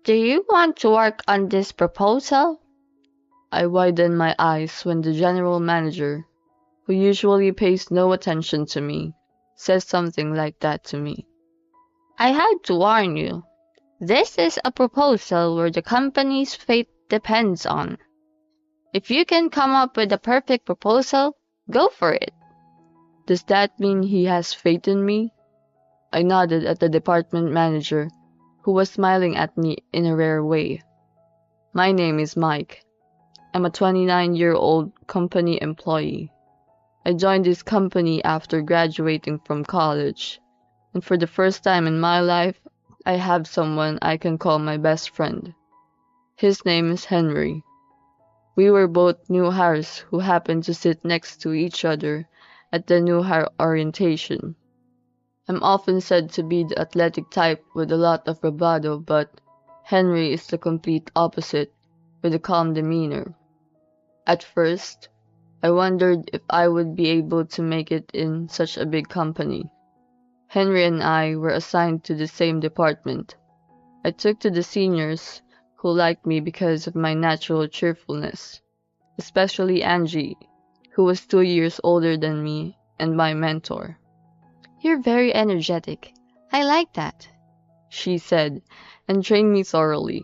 Do you want to work on this proposal? I widen my eyes when the general manager, who usually pays no attention to me, says something like that to me. I had to warn you. This is a proposal where the company's fate depends on. If you can come up with a perfect proposal, go for it. Does that mean he has faith in me? I nodded at the department manager, who was smiling at me in a rare way. My name is Mike. I'm a 29-year-old company employee. I joined this company after graduating from college, and for the first time in my life, I have someone I can call my best friend. His name is Henry. We were both new hires who happened to sit next to each other at the new hire orientation. I'm often said to be the athletic type with a lot of bravado, but Henry is the complete opposite, with a calm demeanor. At first, I wondered if I would be able to make it in such a big company. Henry and I were assigned to the same department. I took to the seniors, who liked me because of my natural cheerfulness, especially Angie, who was 2 years older than me and my mentor. You're very energetic. I like that, she said, and trained me thoroughly.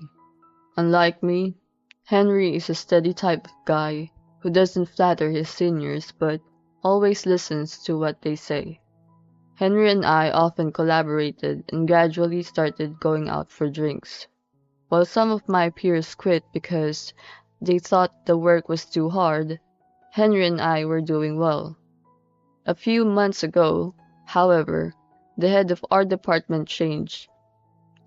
Unlike me, Henry is a steady type of guy who doesn't flatter his seniors but always listens to what they say. Henry and I often collaborated and gradually started going out for drinks. While some of my peers quit because they thought the work was too hard, Henry and I were doing well. A few months ago, however, the head of our department changed.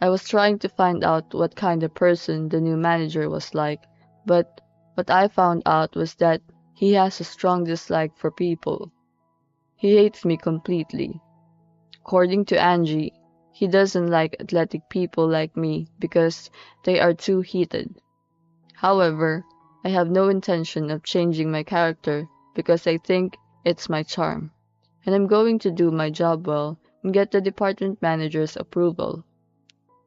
I was trying to find out what kind of person the new manager was like, but what I found out was that he has a strong dislike for people. He hates me completely. According to Angie, he doesn't like athletic people like me because they are too heated. However, I have no intention of changing my character because I think it's my charm, and I'm going to do my job well and get the department manager's approval.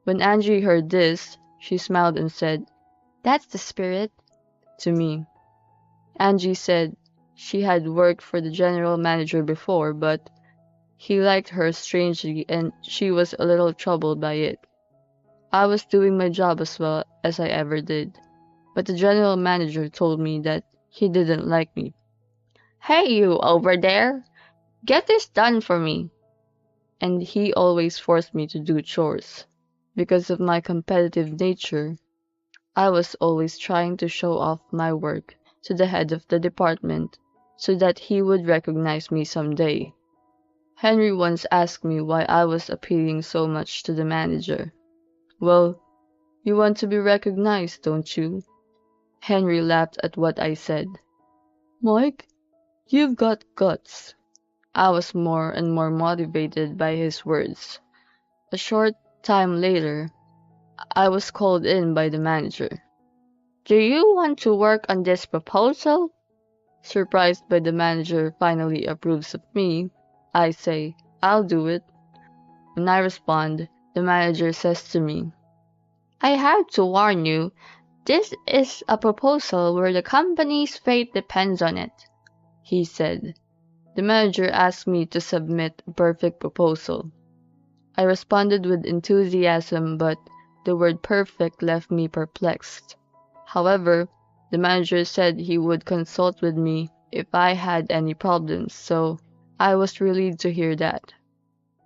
When Angie heard this, she smiled and said, "That's the spirit," to me. Angie said she had worked for the general manager before, but he liked her strangely and she was a little troubled by it. I was doing my job as well as I ever did, but the general manager told me that he didn't like me. "Hey, you over there! Get this done for me!" And he always forced me to do chores. Because of my competitive nature, I was always trying to show off my work to the head of the department so that he would recognize me someday. Henry once asked me why I was appealing so much to the manager. "Well, you want to be recognized, don't you?" Henry laughed at what I said. "Mike, you've got guts." I was more and more motivated by his words. A short time later, I was called in by the manager. "Do you want to work on this proposal?" Surprised by the manager finally approves of me, I say, "I'll do it." When I respond, the manager says to me, "I have to warn you, this is a proposal where the company's fate depends on it," he said. The manager asked me to submit a perfect proposal. I responded with enthusiasm, but the word perfect left me perplexed. However, the manager said he would consult with me if I had any problems, so I was relieved to hear that.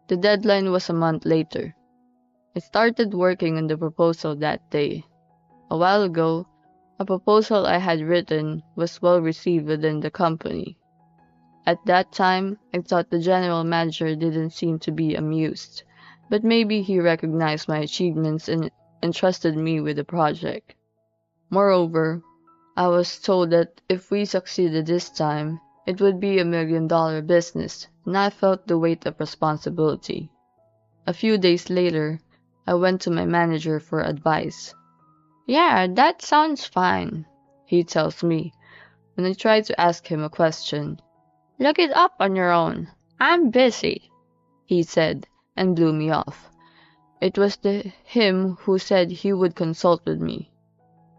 The deadline was a month later. I started working on the proposal that day. A while ago, a proposal I had written was well received within the company. At that time, I thought the general manager didn't seem to be amused, but maybe he recognized my achievements and entrusted me with the project. Moreover, I was told that if we succeeded this time, it would be $1 million business, and I felt the weight of responsibility. A few days later, I went to my manager for advice. "Yeah, that sounds fine," he tells me. When I try to ask him a question, "Look it up on your own. I'm busy," he said, and blew me off. It was him who said he would consult with me.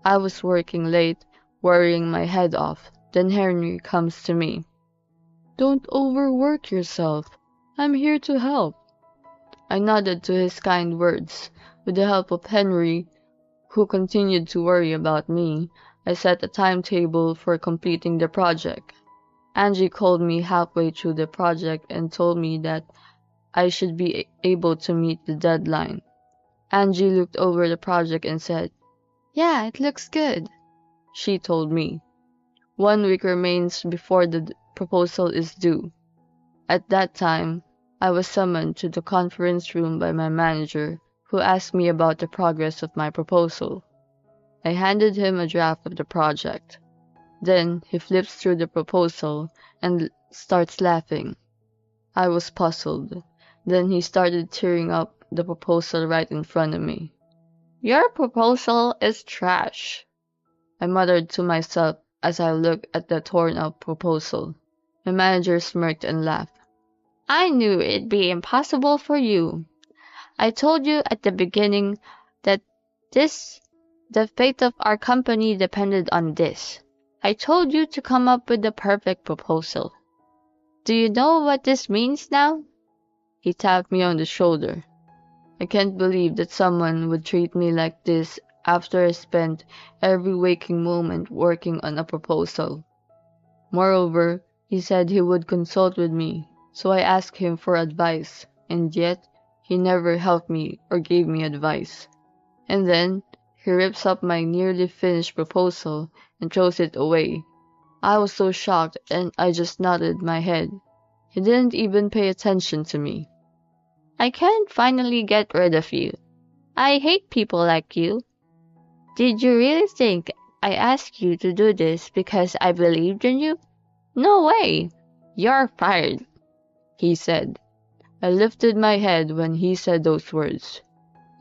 I was working late, worrying my head off. Then Henry comes to me. "Don't overwork yourself. I'm here to help." I nodded to his kind words. With the help of Henry, who continued to worry about me, I set a timetable for completing the project. Angie called me halfway through the project and told me that I should be able to meet the deadline. Angie looked over the project and said, "Yeah, it looks good," she told me. 1 week remains before the proposal is due. At that time, I was summoned to the conference room by my manager, who asked me about the progress of my proposal. I handed him a draft of the project. Then he flips through the proposal and starts laughing. I was puzzled. Then he started tearing up the proposal right in front of me. "Your proposal is trash," I muttered to myself as I looked at the torn-up proposal. My manager smirked and laughed. "I knew it'd be impossible for you. I told you at the beginning that the fate of our company depended on this. I told you to come up with the perfect proposal. Do you know what this means now?" He tapped me on the shoulder. I can't believe that someone would treat me like this after I spent every waking moment working on a proposal. Moreover, he said he would consult with me, so I asked him for advice, and yet he never helped me or gave me advice. And then he rips up my nearly finished proposal and throws it away. I was so shocked and I just nodded my head. He didn't even pay attention to me. "I can't finally get rid of you. I hate people like you. Did you really think I asked you to do this because I believed in you? No way! You're fired," he said. I lifted my head when he said those words.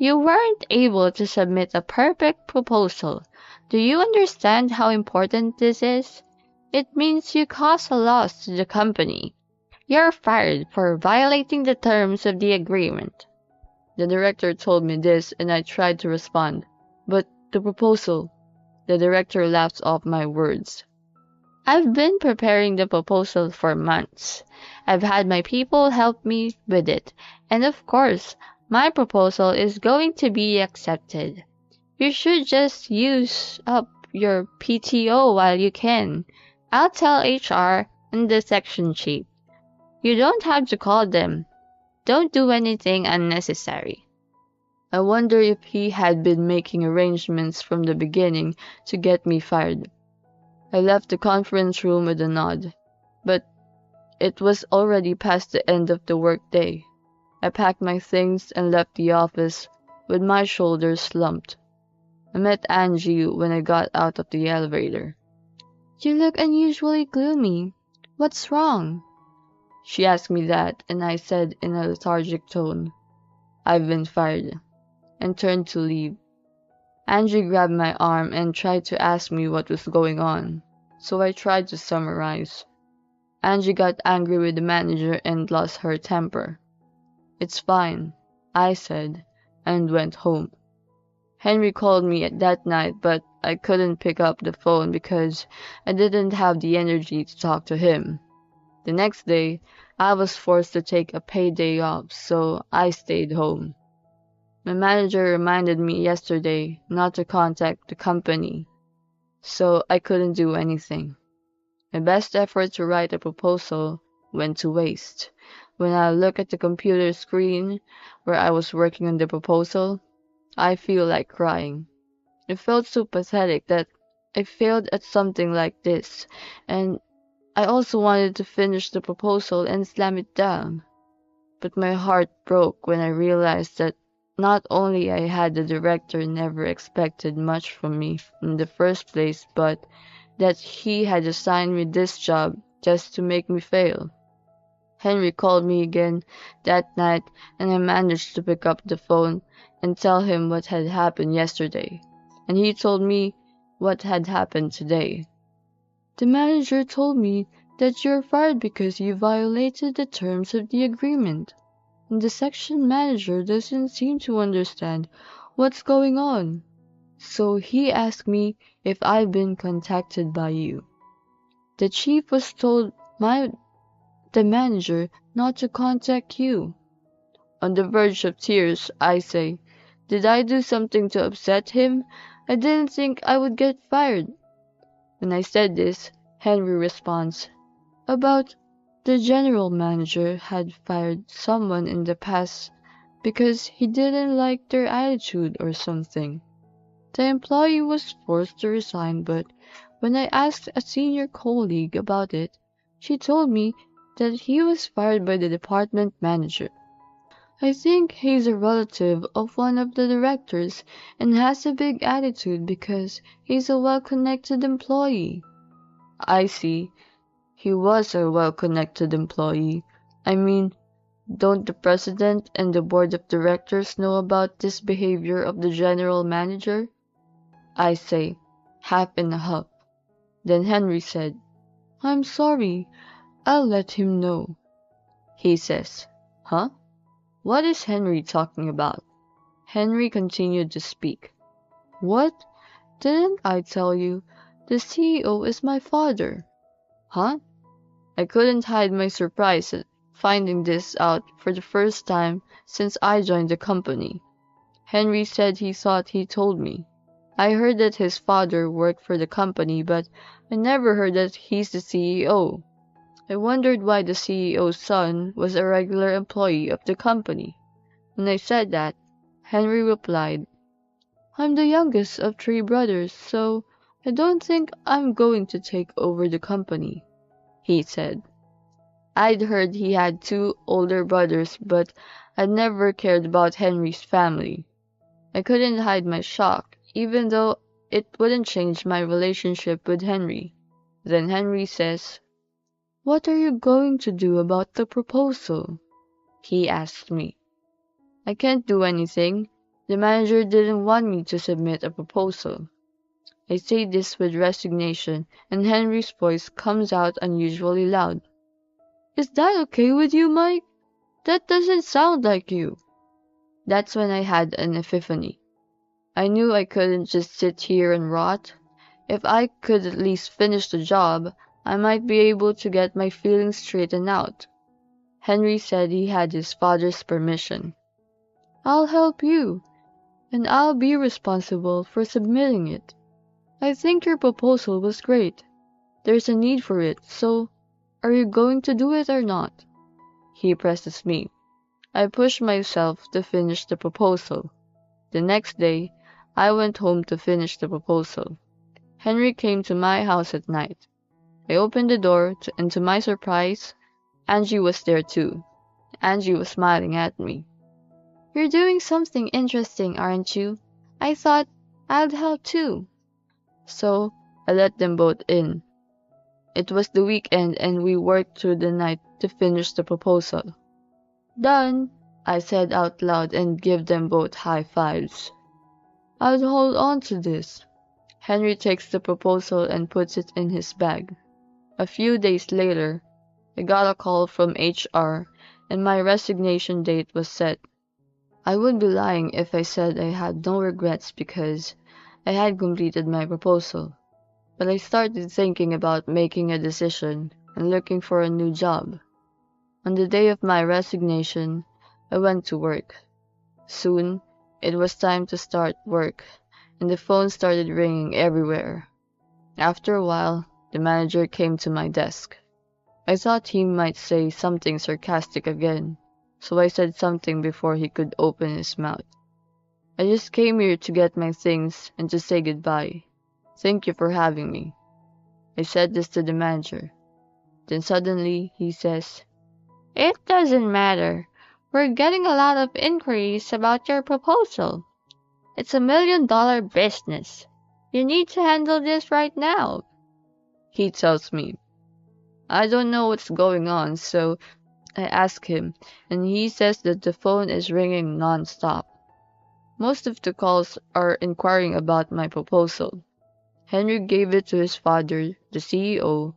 "You weren't able to submit a perfect proposal. Do you understand how important this is? It means you cause a loss to the company. You're fired for violating the terms of the agreement." The director told me this and I tried to respond. "But the proposal..." The director laughed off my words. "I've been preparing the proposal for months. I've had my people help me with it. And of course, my proposal is going to be accepted. You should just use up your PTO while you can. I'll tell HR and the section chief. You don't have to call them. Don't do anything unnecessary." I wonder if he had been making arrangements from the beginning to get me fired. I left the conference room with a nod, but it was already past the end of the workday. I packed my things and left the office with my shoulders slumped. I met Angie when I got out of the elevator. "You look unusually gloomy. What's wrong?" She asked me that, and I said in a lethargic tone, "I've been fired," and turned to leave. Angie grabbed my arm and tried to ask me what was going on, so I tried to summarize. Angie got angry with the manager and lost her temper. "It's fine," I said, and went home. Henry called me that night, but I couldn't pick up the phone because I didn't have the energy to talk to him. The next day, I was forced to take a paid day off, so I stayed home. My manager reminded me yesterday not to contact the company, so I couldn't do anything. My best effort to write a proposal went to waste. When I look at the computer screen where I was working on the proposal, I feel like crying. It felt so pathetic that I failed at something like this, and I also wanted to finish the proposal and slam it down. But my heart broke when I realized that not only I had the director never expected much from me in the first place, but that he had assigned me this job just to make me fail. Henry called me again that night, and I managed to pick up the phone and tell him what had happened yesterday, and he told me what had happened today. "The manager told me that you're fired because you violated the terms of the agreement." and the section manager doesn't seem to understand what's going on. So he asked me if I've been contacted by you. The chief was told the manager not to contact you. On the verge of tears, I say, did I do something to upset him? I didn't think I would get fired. When I said this, Henry responds, about the general manager had fired someone in the past because he didn't like their attitude or something. The employee was forced to resign, but when I asked a senior colleague about it, she told me that he was fired by the department manager. I think he's a relative of one of the directors and has a big attitude because he's a well-connected employee. I see. He was a well-connected employee. I mean, don't the president and the board of directors know about this behavior of the general manager? I say, half in a huff. Then Henry said, I'm sorry, I'll let him know. He says, huh? What is Henry talking about? Henry continued to speak. What? Didn't I tell you? The CEO is my father. Huh? I couldn't hide my surprise at finding this out for the first time since I joined the company. Henry said he thought he told me. I heard that his father worked for the company, but I never heard that he's the CEO. I wondered why the CEO's son was a regular employee of the company. When I said that, Henry replied, I'm the youngest of 3 brothers, so I don't think I'm going to take over the company, he said. I'd heard he had 2 older brothers, but I'd never cared about Henry's family. I couldn't hide my shock, even though it wouldn't change my relationship with Henry. Then Henry says, what are you going to do about the proposal? He asked me. I can't do anything. The manager didn't want me to submit a proposal. I say this with resignation, and Henry's voice comes out unusually loud. Is that okay with you, Mike? That doesn't sound like you. That's when I had an epiphany. I knew I couldn't just sit here and rot. If I could at least finish the job, I might be able to get my feelings straightened out. Henry said he had his father's permission. I'll help you, and I'll be responsible for submitting it. I think your proposal was great. There's a need for it, so are you going to do it or not? He presses me. I push myself to finish the proposal. The next day, I went home to finish the proposal. Henry came to my house at night. I opened the door, and to my surprise, Angie was there too. Angie was smiling at me. You're doing something interesting, aren't you? I thought I'd help too. So, I let them both in. It was the weekend and we worked through the night to finish the proposal. Done, I said out loud and gave them both high fives. I'll hold on to this. Henry takes the proposal and puts it in his bag. A few days later, I got a call from HR and my resignation date was set. I would be lying if I said I had no regrets because I had completed my proposal. But I started thinking about making a decision and looking for a new job. On the day of my resignation, I went to work. Soon, it was time to start work, and the phone started ringing everywhere. After a while, the manager came to my desk. I thought he might say something sarcastic again, so I said something before he could open his mouth. I just came here to get my things and to say goodbye. Thank you for having me. I said this to the manager. Then suddenly, he says, It doesn't matter. We're getting a lot of inquiries about your proposal. It's $1 million business. You need to handle this right now. He tells me. I don't know what's going on, so I ask him, and he says that the phone is ringing non-stop. Most of the calls are inquiring about my proposal. Henry gave it to his father, the CEO,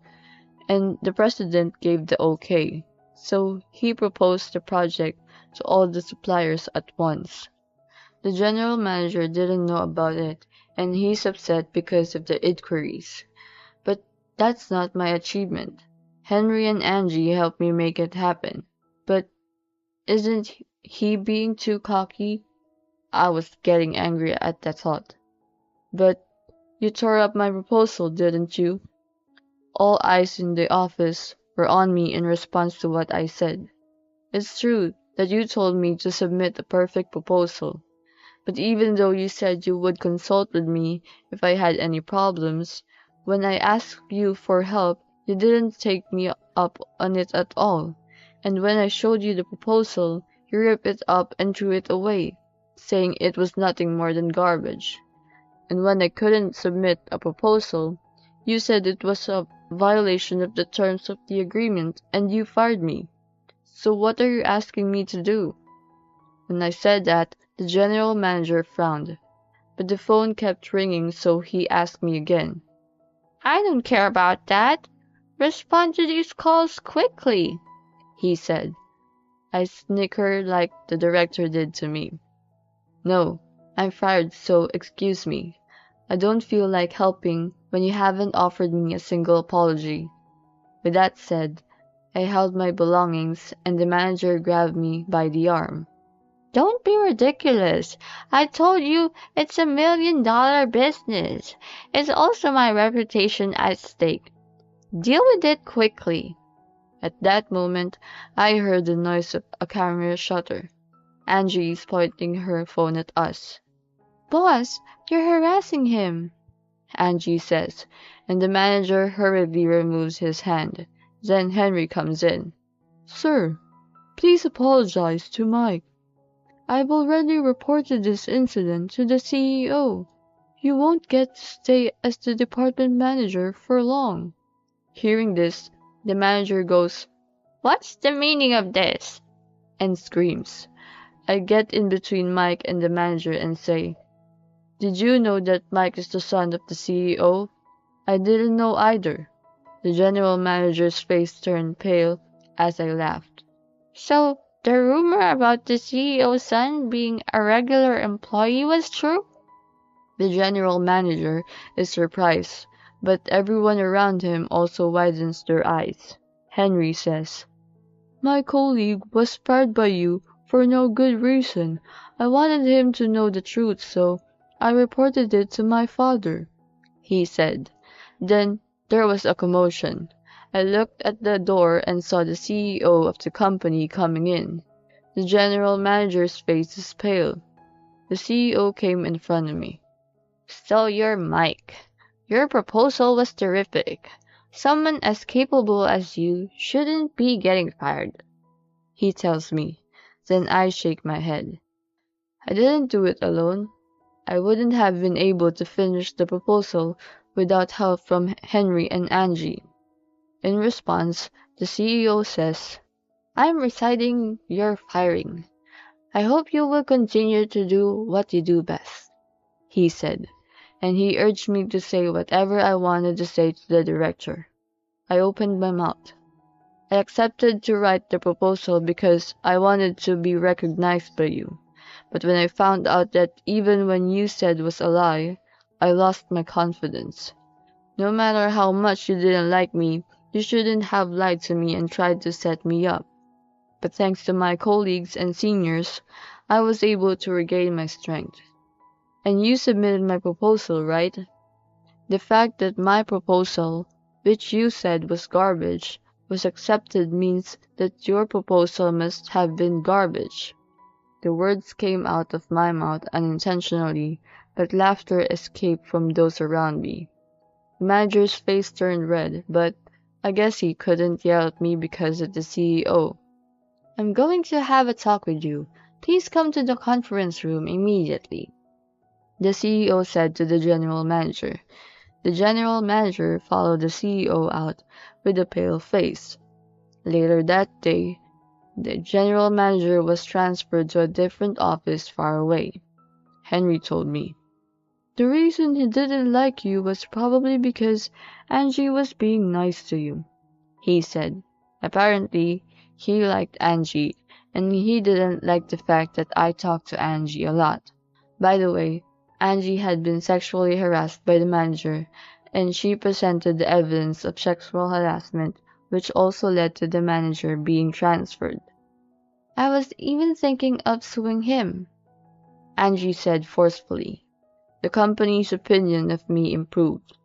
and the president gave the okay. So he proposed the project to all the suppliers at once. The general manager didn't know about it, and he's upset because of the inquiries. But that's not my achievement. Henry and Angie helped me make it happen. But isn't he being too cocky? I was getting angry at that thought. But you tore up my proposal, didn't you? All eyes in the office were on me in response to what I said. It's true that you told me to submit a perfect proposal, but even though you said you would consult with me if I had any problems, when I asked you for help, you didn't take me up on it at all. And when I showed you the proposal, you ripped it up and threw it away, saying it was nothing more than garbage. And when I couldn't submit a proposal, you said it was a violation of the terms of the agreement and you fired me. So what are you asking me to do? When I said that, the general manager frowned, but the phone kept ringing, so he asked me again. I don't care about that. Respond to these calls quickly, he said. I snickered like the director did to me. No, I'm fired, so excuse me. I don't feel like helping when you haven't offered me a single apology. With that said, I held my belongings and the manager grabbed me by the arm. Don't be ridiculous. I told you it's $1 million business. It's also my reputation at stake. Deal with it quickly. At that moment, I heard the noise of a camera shutter. Angie is pointing her phone at us. Boss, you're harassing him, Angie says, and the manager hurriedly removes his hand. Then Henry comes in. Sir, please apologize to Mike. I've already reported this incident to the CEO. You won't get to stay as the department manager for long. Hearing this, the manager goes, What's the meaning of this? And screams. I get in between Mike and the manager and say, Did you know that Mike is the son of the CEO? I didn't know either. The general manager's face turned pale as I laughed. So, the rumor about the CEO's son being a regular employee was true? The general manager is surprised, but everyone around him also widens their eyes. Henry says, My colleague was fired by you for no good reason. I wanted him to know the truth, so I reported it to my father, he said. Then there was a commotion. I looked at the door and saw the CEO of the company coming in. The general manager's face is pale. The CEO came in front of me. So you're Mike. Your proposal was terrific. Someone as capable as you shouldn't be getting fired, he tells me. Then I shake my head. I didn't do it alone. I wouldn't have been able to finish the proposal without help from Henry and Angie. In response, the CEO says, I'm rescinding your firing. I hope you will continue to do what you do best, he said, and he urged me to say whatever I wanted to say to the director. I opened my mouth. I accepted to write the proposal because I wanted to be recognized by you. But when I found out that even when you said was a lie, I lost my confidence. No matter how much you didn't like me, you shouldn't have lied to me and tried to set me up. But thanks to my colleagues and seniors, I was able to regain my strength. And you submitted my proposal, right? The fact that my proposal, which you said was garbage, was accepted means that your proposal must have been garbage. The words came out of my mouth unintentionally, but laughter escaped from those around me. The manager's face turned red, but I guess he couldn't yell at me because of the CEO. I'm going to have a talk with you. Please come to the conference room immediately, the CEO said to the general manager. The general manager followed the CEO out with a pale face. Later that day, the general manager was transferred to a different office far away. Henry told me. The reason he didn't like you was probably because Angie was being nice to you, he said. Apparently, he liked Angie, and he didn't like the fact that I talked to Angie a lot. By the way, Angie had been sexually harassed by the manager, and she presented the evidence of sexual harassment, which also led to the manager being transferred. I was even thinking of suing him, Angie said forcefully. The company's opinion of me improved,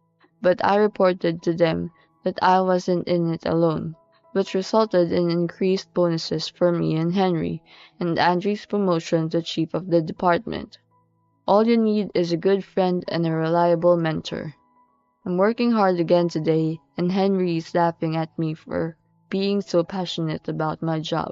but I reported to them that I wasn't in it alone, which resulted in increased bonuses for me and Henry, and Angie's promotion to chief of the department. All you need is a good friend and a reliable mentor. I'm working hard again today, and Henry is laughing at me for being so passionate about my job.